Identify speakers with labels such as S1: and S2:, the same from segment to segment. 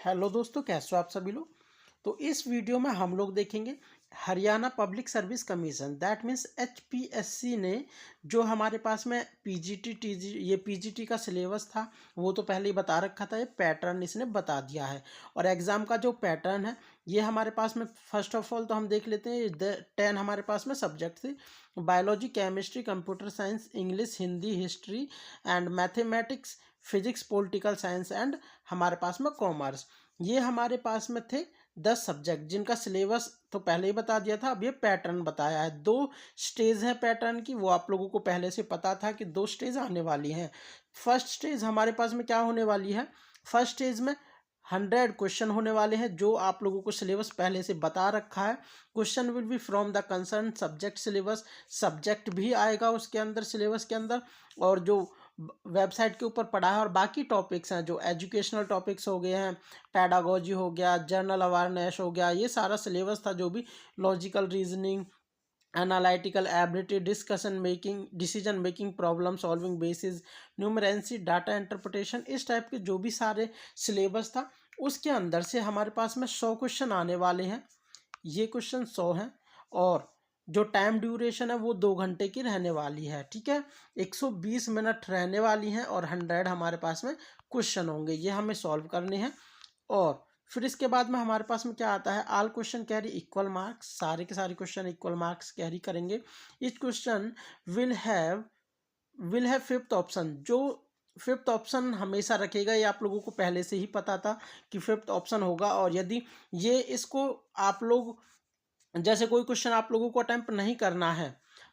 S1: Hello दोस्तों, कैसे हो आप सभी लोग। तो इस वीडियो में हम लोग देखेंगे Haryana public service commission that means HPSC ने जो हमारे पास में पीजीटी टीजी ये पीजीटी का सिलेबस था वो तो पहले ही बता रखा था। ये पैटर्न इसने बता दिया है और एग्ज़ाम का जो पैटर्न है ये हमारे पास में फर्स्ट ऑफ ऑल तो हम देख लेते हैं 10 हमारे पास में सब्जेक्ट थे। Biology, chemistry, computer science, English, Hindi, history and mathematics, physics, political science and हमारे पास में कॉमर्स। ये हमारे पास में थे 10 सब्जेक्ट जिनका सिलेबस तो पहले ही बता दिया था। अब ये पैटर्न बताया है। 2 स्टेज है पैटर्न की, वो आप लोगों को पहले से पता था कि 2 स्टेज आने वाली हैं। फर्स्ट स्टेज हमारे पास में क्या होने वाली है, फर्स्ट स्टेज में 100 क्वेश्चन होने वाले हैं जो आप लोगों को सिलेबस पहले से बता रखा है। Question will be from the concern subject syllabus, subject भी आएगा उसके अंदर सिलेबस के अंदर, और जो वेबसाइट के ऊपर पढ़ा है और बाकी टॉपिक्स हैं जो एजुकेशनल टॉपिक्स हो गए हैं, पैडागोजी हो गया, जनरल अवेयरनेस हो गया, ये सारा सिलेबस था जो भी logical reasoning, analytical ability, discussion making, decision making, problem solving basis, numeracy, data interpretation, इस टाइप के जो भी सारे सिलेबस था उसके अंदर से हमारे पास में 100 क्वेश्चन आने वाले हैं। ये क्वेश्चन 100 हैं और जो टाइम ड्यूरेशन है वो 2 घंटे की रहने वाली है। ठीक है, 120 मिनट रहने वाली हैं और 100 हमारे पास में क्वेश्चन होंगे, ये हमें सॉल्व करने हैं। और फिर इसके बाद में हमारे पास में क्या आता है, all question carry equal marks, सारे के सारे क्वेश्चन इक्वल मार्क्स कैरी करेंगे। Each question will have fifth option, जो फिफ्थ ऑप्शन हमेशा रखेगा। ये आप लोगों को पहले से ही पता था कि फिफ्थ ऑप्शन होगा। और यदि ये इसको आप लोग जैसे कोई क्वेश्चन आप लोगों को अटेम्प्ट नहीं करना है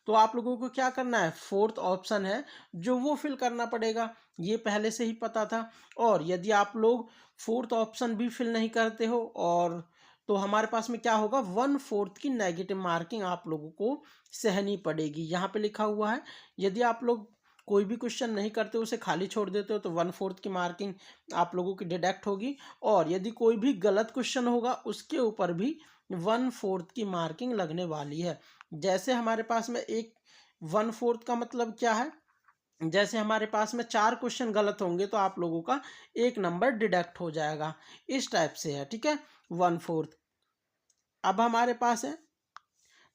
S1: तो आप लोगों को क्या करना है, फोर्थ ऑप्शन है जो वो फिल करना पड़ेगा, ये पहले से ही पता था। और यदि आप लोग फोर्थ ऑप्शन भी फिल नहीं करते हो और तो हमारे पास में क्या होगा, 1/4 की नेगेटिव मार्किंग आप लोगों को सहनी पड़ेगी। यहाँ पे लिखा हुआ है यदि आप लोग कोई भी क्वेश्चन नहीं करते उसे खाली छोड़ देते हो तो 1/4 की मार्किंग आप लोगों की डिडक्ट होगी। और यदि कोई भी गलत क्वेश्चन होगा उसके ऊपर भी 1/4 की मार्किंग लगने वाली है। जैसे हमारे पास में एक 1/4 का मतलब क्या है, जैसे हमारे पास में 4 क्वेश्चन गलत होंगे तो आप लोगों का 1 नंबर डिडक्ट हो जाएगा, इस टाइप से है। ठीक है, 1/4। अब हमारे पास है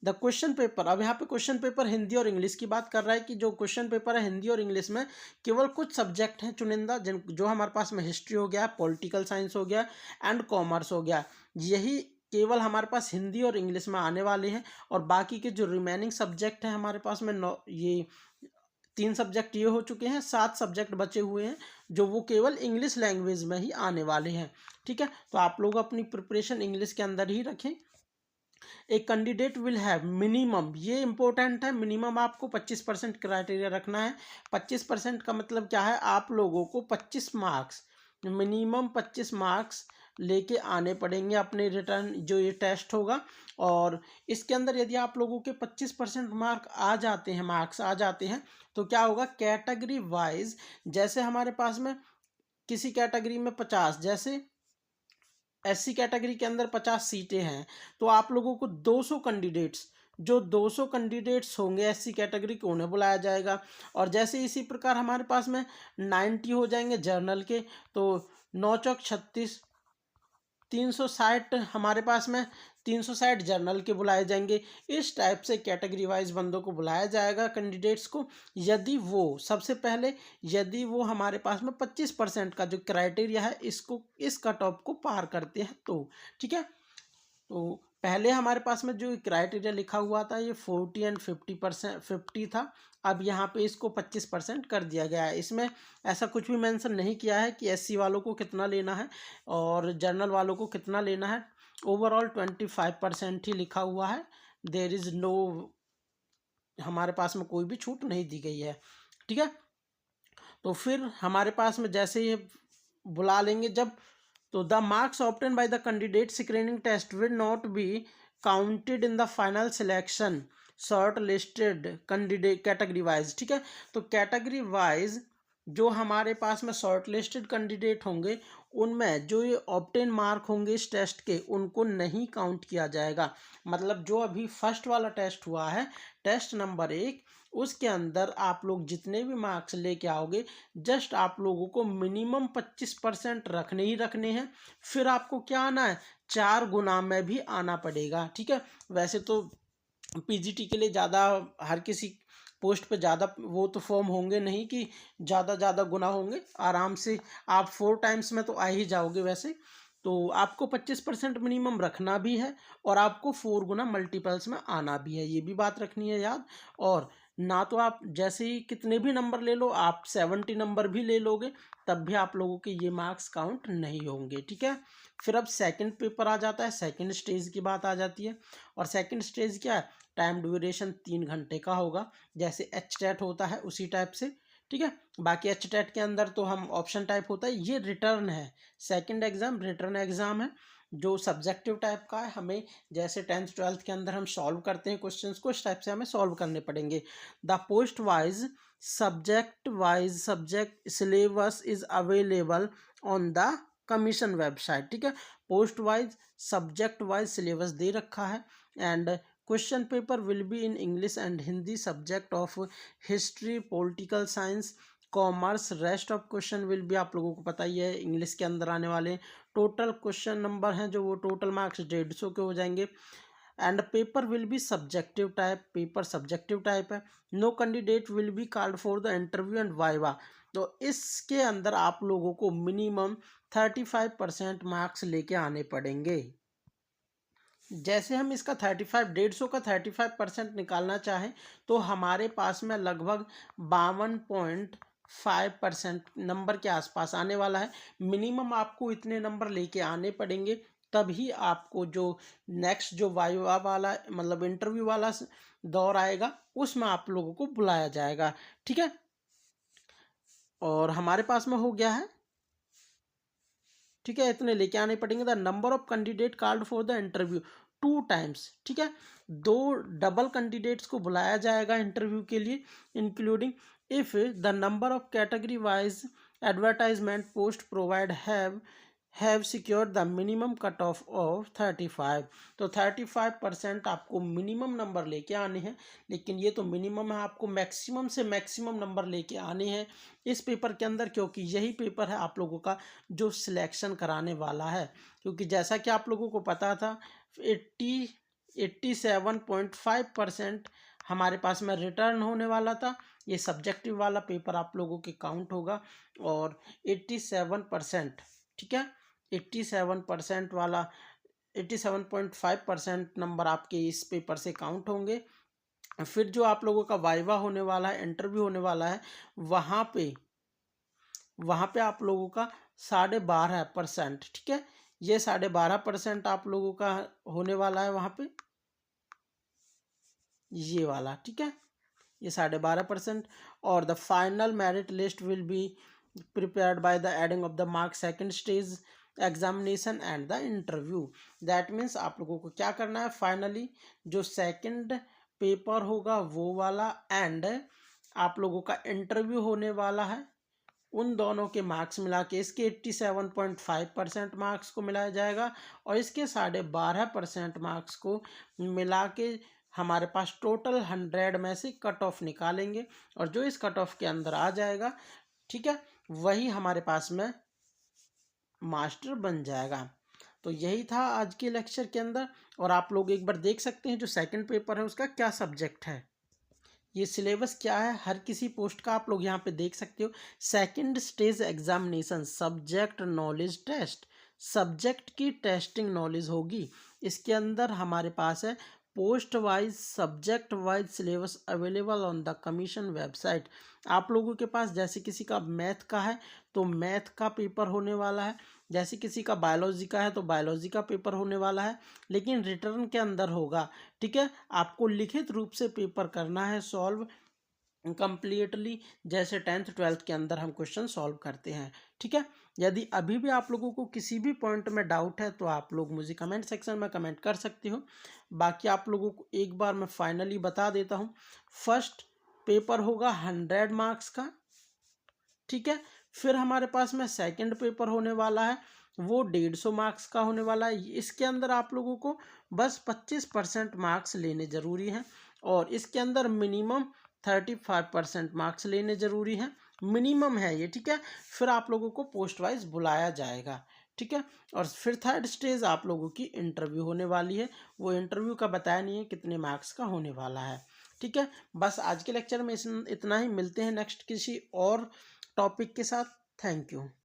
S1: द क्वेश्चन पेपर। अब यहाँ पे क्वेश्चन पेपर हिंदी और इंग्लिश की बात कर रहा है कि जो क्वेश्चन पेपर है हिंदी और इंग्लिश में केवल कुछ सब्जेक्ट हैं चुनिंदा, जिन जो हमारे पास में हिस्ट्री हो गया, पॉलिटिकल साइंस हो गया एंड कॉमर्स हो गया, यही केवल हमारे पास हिंदी और इंग्लिश में आने वाले हैं। और बाकी के जो रिमेनिंग सब्जेक्ट हैं हमारे पास में ये 3 सब्जेक्ट ये हो चुके हैं, 7 सब्जेक्ट बचे हुए हैं जो वो केवल इंग्लिश लैंग्वेज में ही आने वाले हैं। ठीक है, तो आप लोग अपनी प्रिपरेशन इंग्लिश के अंदर ही रखें। एक कैंडिडेट विल हैव मिनिमम, ये इंपॉर्टेंट है, मिनिमम आपको 25% क्राइटेरिया रखना है। 25% का मतलब क्या है, आप लोगों को 25 मार्क्स, मिनिमम 25 मार्क्स लेके आने पड़ेंगे अपने रिटर्न जो ये टेस्ट होगा। और इसके अंदर यदि आप लोगों के 25% मार्क्स आ जाते हैं तो क्या होगा, कैटेगरी वाइज जैसे हमारे पास में किसी कैटेगरी में 50, जैसे एससी कैटेगरी के अंदर 50 सीटें हैं तो आप लोगों को 200 कैंडिडेट्स, जो 200 कैंडिडेट्स होंगे एससी कैटेगरी के उन्हें बुलाया जाएगा। और जैसे इसी प्रकार हमारे पास में 90 हो जाएंगे जर्नल के तो 9 चौक 36, 360 हमारे पास में 360 जर्नल के बुलाए जाएंगे। इस टाइप से कैटेगरी वाइज बंदों को बुलाया जाएगा कैंडिडेट्स को। यदि वो सबसे पहले यदि वो हमारे पास में 25% का जो क्राइटेरिया है इसको इस कट ऑफ को पार करते हैं तो ठीक है। तो पहले हमारे पास में जो क्राइटेरिया लिखा हुआ था ये 40 एंड 50 था, अब यहाँ पे इसको 25% कर दिया गया है। इसमें ऐसा कुछ भी मेंशन नहीं किया है कि एससी वालों को कितना लेना है और जनरल वालों को कितना लेना है। ओवरऑल 25% ही लिखा हुआ है। देयर इज़ नो, हमारे पास में कोई भी छूट नहीं दी गई है। ठीक है, तो फिर हमारे पास में जैसे ये बुला लेंगे जब, तो the marks obtain by the candidate screening test will not be counted in the final selection short listed candidate category wise. ठीक है, तो कैटेगरी वाइज जो हमारे पास में शॉर्ट लिस्टेड कैंडिडेट होंगे उनमें जो ये ऑब्टेन मार्क होंगे इस टेस्ट के उनको नहीं काउंट किया जाएगा। मतलब जो अभी फर्स्ट वाला टेस्ट हुआ है, टेस्ट नंबर 1, उसके अंदर आप लोग जितने भी मार्क्स लेके आओगे, जस्ट आप लोगों को मिनिमम 25% रखने ही रखने हैं। फिर आपको क्या आना है, 4 गुना में भी आना पड़ेगा, ठीक है। वैसे तो पीजीटी के लिए ज़्यादा हर किसी पोस्ट पे ज़्यादा वो तो फॉर्म होंगे नहीं कि ज़्यादा गुना होंगे, आराम से आप 4 टाइम्स में तो आ ही जाओगे वैसे। तो आपको 25% मिनिमम रखना भी है और आपको 4 गुना मल्टीपल्स में आना भी है, ये भी बात रखनी है याद। और ना तो आप जैसे ही कितने भी नंबर ले लो, आप 70 नंबर भी ले लोगे तब भी आप लोगों के ये मार्क्स काउंट नहीं होंगे, ठीक है। फिर अब सेकंड पेपर आ जाता है, सेकंड स्टेज की बात आ जाती है। और सेकंड स्टेज क्या है, टाइम ड्यूरेशन 3 घंटे का होगा, जैसे एचटेट होता है उसी टाइप से, ठीक है। बाकी एचटेट के अंदर तो हम ऑप्शन टाइप होता है, ये रिटर्न है। सेकंड एग्जाम रिटर्न एग्जाम है जो सब्जेक्टिव टाइप का है। हमें जैसे 10th 12th के अंदर हम सॉल्व करते हैं क्वेश्चंस को, इस टाइप से हमें सॉल्व करने पड़ेंगे। The post wise subject syllabus is available on the commission website, ठीक है। Post wise subject wise syllabus दे रखा है। And question paper will be in English and Hindi, subject of history, political science, commerce. Rest of question will भी आप लोगों को पता ही है इंग्लिश के अंदर आने वाले। टोटल क्वेश्चन नंबर हैं जो वो टोटल मार्क्स 150 के हो जाएंगे। And paper will be subjective type, paper subjective type है। No candidate will be called for the interview and viva. तो इसके अंदर आप लोगों को मिनिमम 35% मार्क्स लेके आने पड़ेंगे। जैसे हम इसका 150 का 35% निकालना चाहें तो हमारे पास में लगभग 52.5% नंबर के आसपास आने वाला है। मिनिमम आपको इतने नंबर लेके आने पड़ेंगे, तभी आपको जो नेक्स्ट जो वाइवा वाला मतलब इंटरव्यू वाला दौर आएगा उसमें आप लोगों को बुलाया जाएगा, ठीक है। और हमारे पास में हो गया है, ठीक है, इतने लेके आने पड़ेंगे। The number of candidate called for the interview 2 times, ठीक है। 2 डबल कैंडिडेट्स को बुलाया जाएगा इंटरव्यू के लिए, including if the number of category wise advertisement post provide have secured the minimum cut off 35। तो 35% आपको मिनिमम नंबर लेके आने हैं, लेकिन ये तो मिनिमम है, आपको मैक्सिमम से मैक्सिमम नंबर लेके आने हैं इस पेपर के अंदर, क्योंकि यही पेपर है आप लोगों का जो सिलेक्शन कराने वाला है। क्योंकि जैसा कि आप लोगों को पता था 87.5% हमारे पास में रिटर्न होने वाला था, ये सब्जेक्टिव वाला पेपर आप लोगों के काउंट होगा। और 87%, ठीक है, 87% वाला 87.5% नंबर आपके इस पेपर से काउंट होंगे। फिर जो आप लोगों का वाइवा होने वाला है, इंटरव्यू होने वाला है, वहाँ पे आप लोगों का 12.5%, ठीक है। ये 12.5% आप लोगों का होने वाला है वहाँ पे, ये वाला, ठीक है, ये 12.5%। और the final merit list will be prepared by the adding of the mark second stage examination and the interview. That means आप लोगों को क्या करना है, फाइनली जो सेकंड पेपर होगा वो वाला एंड आप लोगों का इंटरव्यू होने वाला है, उन दोनों के मार्क्स मिला के इसके 87.5% मार्क्स को मिलाया जाएगा और इसके 12.5% मार्क्स को मिला के हमारे पास टोटल 100 में से कट ऑफ निकालेंगे और जो इस कट ऑफ के अंदर आ जाएगा, ठीक है, वही हमारे पास में मास्टर बन जाएगा। तो यही था आज के लेक्चर के अंदर। और आप लोग एक बार देख सकते हैं जो सेकंड पेपर है उसका क्या सब्जेक्ट है, ये सिलेबस क्या है हर किसी पोस्ट का आप लोग यहाँ पे देख सकते हो। Second stage examination subject knowledge test, subject की टेस्टिंग नॉलेज होगी। इसके अंदर हमारे पास है post wise subject wise syllabus available on the commission website. आप लोगों के पास जैसे किसी का मैथ का है तो मैथ का पेपर होने वाला है, जैसे किसी का बायोलॉजी का है तो बायोलॉजी का पेपर होने वाला है, लेकिन रिटर्न के अंदर होगा, ठीक है। आपको लिखित रूप से पेपर करना है सॉल्व कंप्लीटली, जैसे 10th 12th के अंदर हम क्वेश्चन सॉल्व करते हैं, ठीक है। यदि अभी भी आप लोगों को किसी भी पॉइंट में डाउट है तो आप लोग मुझे कमेंट सेक्शन में कमेंट कर सकते हो। बाकी आप लोगों को एक बार मैं फाइनली बता देता हूँ, फर्स्ट पेपर होगा 100 मार्क्स का, ठीक है। फिर हमारे पास में सेकंड पेपर होने वाला है वो 150 मार्क्स का होने वाला है। इसके अंदर आप लोगों को बस 25% मार्क्स लेने ज़रूरी हैं और इसके अंदर मिनिमम 35% मार्क्स लेने ज़रूरी हैं, मिनिमम है ये, ठीक है। फिर आप लोगों को पोस्ट वाइज बुलाया जाएगा, ठीक है। और फिर थर्ड स्टेज आप लोगों की इंटरव्यू होने वाली है, वो इंटरव्यू का बताया नहीं है कितने मार्क्स का होने वाला है, ठीक है। बस आज के लेक्चर में इतना ही, मिलते हैं नेक्स्ट किसी और टॉपिक के साथ। Thank you.